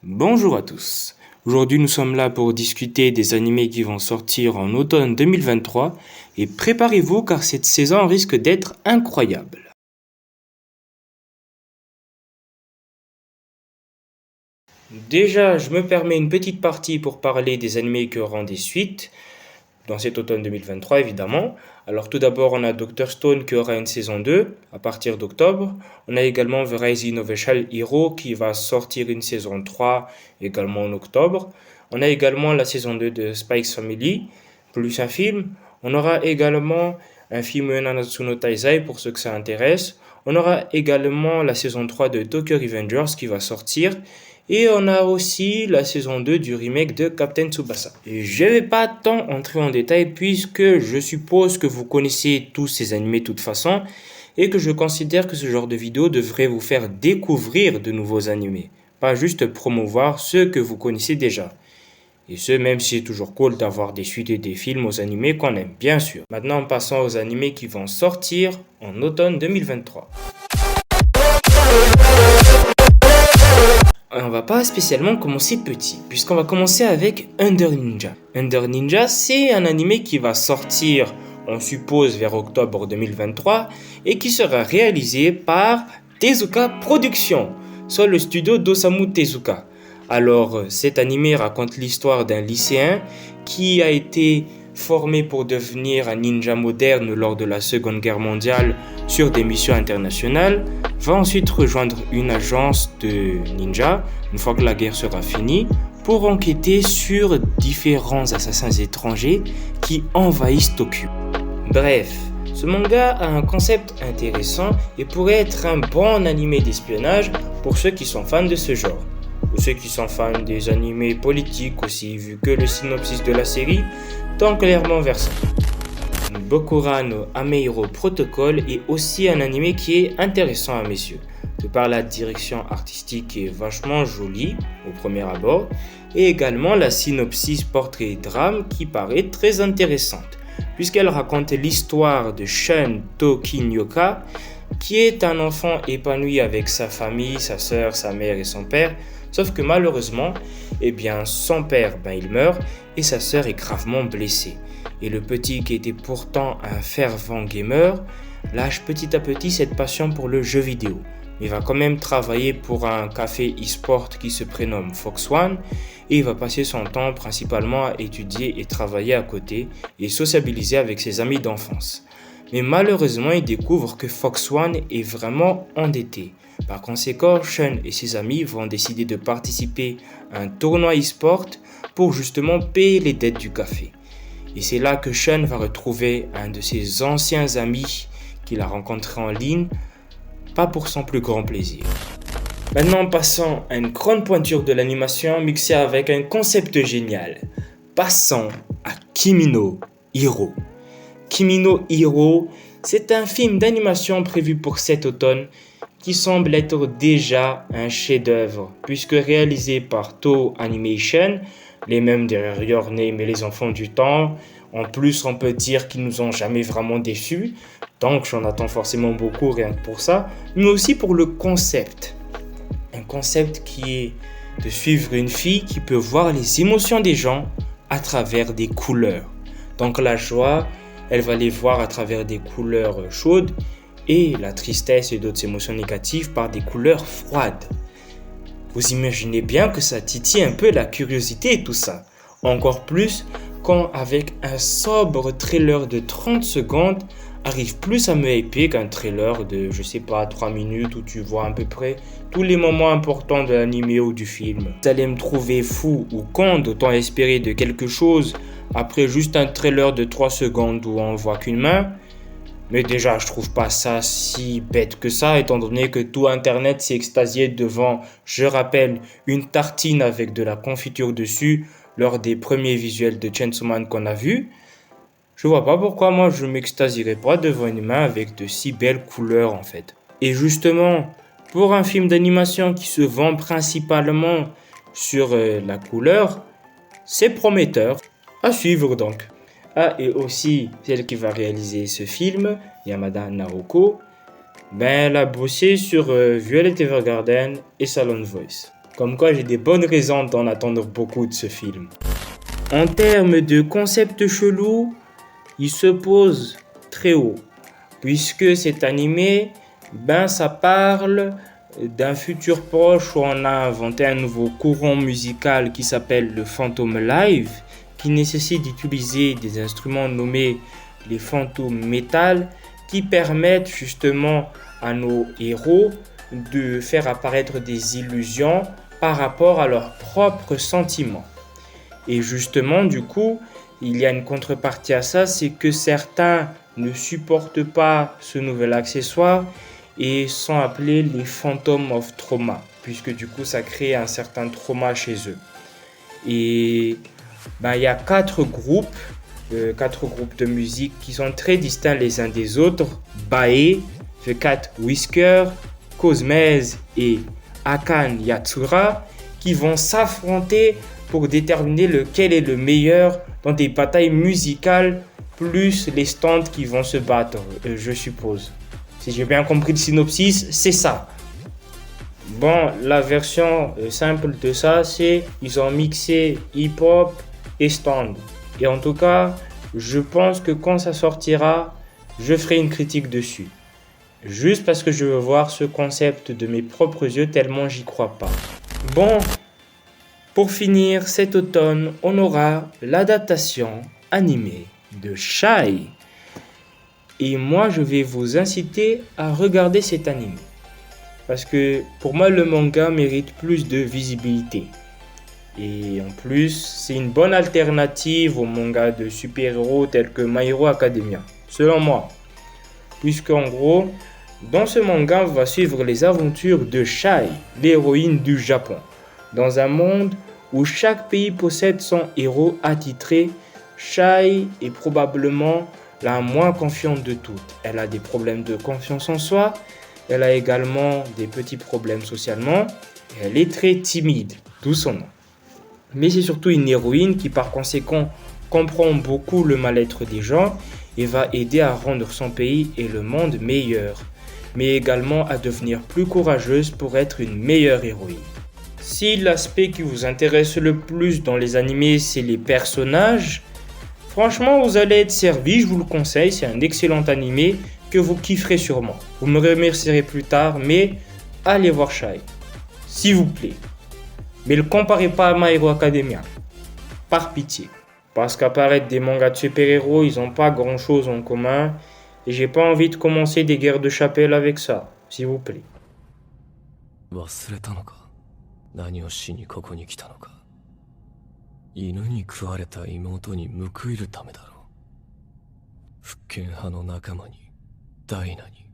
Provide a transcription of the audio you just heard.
Bonjour à tous. Aujourd'hui, nous sommes là pour discuter des animés qui vont sortir en automne 2023 et préparez-vous car cette saison risque d'être incroyable. Déjà, je me permets une petite partie pour parler des animés qui auront des suites dans cet automne 2023 évidemment. Alors tout d'abord, on a Dr. Stone qui aura une saison 2 à partir d'octobre. On a également The Rising of a Shell Hero qui va sortir une saison 3 également en octobre. On a également la saison 2 de Spikes Family, plus un film. On aura également un film Nanatsu no Taizai pour ceux que ça intéresse. On aura également la saison 3 de Tokyo Revengers qui va sortir. Et on a aussi la saison 2 du remake de Captain Tsubasa. Et je vais pas tant entrer en détail puisque je suppose que vous connaissez tous ces animés de toute façon et que je considère que ce genre de vidéo devrait vous faire découvrir de nouveaux animés, pas juste promouvoir ceux que vous connaissez déjà. Et ce, même si c'est toujours cool d'avoir des suites et des films aux animés qu'on aime, bien sûr. Maintenant, passons aux animés qui vont sortir en automne 2023. On va pas spécialement commencer petit, puisqu'on va commencer avec Under Ninja. Under Ninja, c'est un animé qui va sortir, on suppose, vers octobre 2023, et qui sera réalisé par Tezuka Productions, soit le studio d'Osamu Tezuka. Alors, cet animé raconte l'histoire d'un lycéen qui a été formé pour devenir un ninja moderne lors de la Seconde Guerre mondiale sur des missions internationales, va ensuite rejoindre une agence de ninja une fois que la guerre sera finie pour enquêter sur différents assassins étrangers qui envahissent Tokyo. Bref, ce manga a un concept intéressant et pourrait être un bon animé d'espionnage pour ceux qui sont fans de ce genre. Ou ceux qui sont fans des animés politiques aussi, vu que le synopsis de la série tend clairement vers ça. Bokura no Ameiro Protocol est aussi un animé qui est intéressant à mes yeux, de par la direction artistique qui est vachement jolie au premier abord, et également la synopsis portrait drame qui paraît très intéressante, puisqu'elle raconte l'histoire de Shun Tokinyoka, qui est un enfant épanoui avec sa famille, sa sœur, sa mère et son père, sauf que malheureusement, son père, il meurt et sa sœur est gravement blessée. Et le petit qui était pourtant un fervent gamer lâche petit à petit cette passion pour le jeu vidéo. Il va quand même travailler pour un café e-sport qui se prénomme Fox One et il va passer son temps principalement à étudier et travailler à côté et sociabiliser avec ses amis d'enfance. Mais malheureusement, il découvre que Fox One est vraiment endetté. Par conséquent, Shun et ses amis vont décider de participer à un tournoi e-sport pour justement payer les dettes du café. Et c'est là que Shun va retrouver un de ses anciens amis qu'il a rencontré en ligne, pas pour son plus grand plaisir. Maintenant, passons à une grande pointure de l'animation mixée avec un concept génial. Passons à Kimi no Hiro. Kimi no Hiro, c'est un film d'animation prévu pour cet automne qui semble être déjà un chef-d'œuvre, puisque réalisé par Toho Animation, les mêmes derrière Your Name et les Enfants du Temps. En plus, on peut dire qu'ils nous ont jamais vraiment déçus, donc j'en attends forcément beaucoup rien que pour ça, mais aussi pour le concept. Un concept qui est de suivre une fille qui peut voir les émotions des gens à travers des couleurs. Donc la joie, elle va les voir à travers des couleurs chaudes et la tristesse et d'autres émotions négatives par des couleurs froides. Vous imaginez bien que ça titille un peu la curiosité et tout ça. Encore plus quand avec un sobre trailer de 30 secondes arrive plus à me hyper qu'un trailer de 3 minutes où tu vois à peu près tous les moments importants de l'anime ou du film. Vous allez me trouver fou ou con d'autant espérer de quelque chose après juste un trailer de 3 secondes où on voit qu'une main. Mais déjà, je trouve pas ça si bête que ça, étant donné que tout Internet s'est extasié devant, je rappelle, une tartine avec de la confiture dessus lors des premiers visuels de Chainsaw Man qu'on a vus. Je vois pas pourquoi moi je m'extasierais pas devant une main avec de si belles couleurs en fait. Et justement, pour un film d'animation qui se vend principalement sur la couleur, c'est prometteur. À suivre donc. Ah, et aussi, celle qui va réaliser ce film, Yamada Naoko, elle a bossé sur Violet Evergarden et Silent Voice. Comme quoi j'ai des bonnes raisons d'en attendre beaucoup de ce film. En termes de concept chelou, il se pose très haut. Puisque cet animé, ça parle d'un futur proche où on a inventé un nouveau courant musical qui s'appelle le Phantom Live, qui nécessite d'utiliser des instruments nommés les Phantom Metal, qui permettent justement à nos héros de faire apparaître des illusions par rapport à leurs propres sentiments. Et justement, du coup, il y a une contrepartie à ça, c'est que certains ne supportent pas ce nouvel accessoire et sont appelés les Phantom of Trauma, puisque du coup, ça crée un certain trauma chez eux. Et il y a quatre groupes de musique qui sont très distincts les uns des autres. Bae, The Cat Whisker, Cosmez et Akan Yatsura, qui vont s'affronter pour déterminer lequel est le meilleur dans des batailles musicales, plus les stands qui vont se battre, je suppose. Si j'ai bien compris le synopsis, c'est ça. Bon, la version simple de ça, c'est ils ont mixé hip-hop et stand. Et en tout cas, je pense que quand ça sortira, je ferai une critique dessus. Juste parce que je veux voir ce concept de mes propres yeux tellement j'y crois pas. Bon, pour finir, cet automne, on aura l'adaptation animée de Shy. Et moi, je vais vous inciter à regarder cet anime. Parce que pour moi, le manga mérite plus de visibilité. Et en plus, c'est une bonne alternative aux mangas de super-héros tels que My Hero Academia, selon moi. Puisqu'en gros, dans ce manga, on va suivre les aventures de Shy, l'héroïne du Japon. Dans un monde où chaque pays possède son héros attitré, Shy est probablement la moins confiante de toutes. Elle a des problèmes de confiance en soi, elle a également des petits problèmes socialement, et elle est très timide, d'où son nom. Mais c'est surtout une héroïne qui par conséquent comprend beaucoup le mal-être des gens et va aider à rendre son pays et le monde meilleurs, mais également à devenir plus courageuse pour être une meilleure héroïne. Si l'aspect qui vous intéresse le plus dans les animés, c'est les personnages, franchement, vous allez être servi, je vous le conseille, c'est un excellent animé que vous kifferez sûrement. Vous me remercierez plus tard, mais allez voir Shy, s'il vous plaît. Mais ne le comparez pas à My Hero Academia, par pitié. Parce qu'apparaître des mangas de super-héros, ils n'ont pas grand-chose en commun, et j'ai pas envie de commencer des guerres de chapelle avec ça, s'il vous plaît. 忘れたのか。何をしにここに来たのか。犬に食われた妹に報いるためだろう。復権派の仲間にダイナに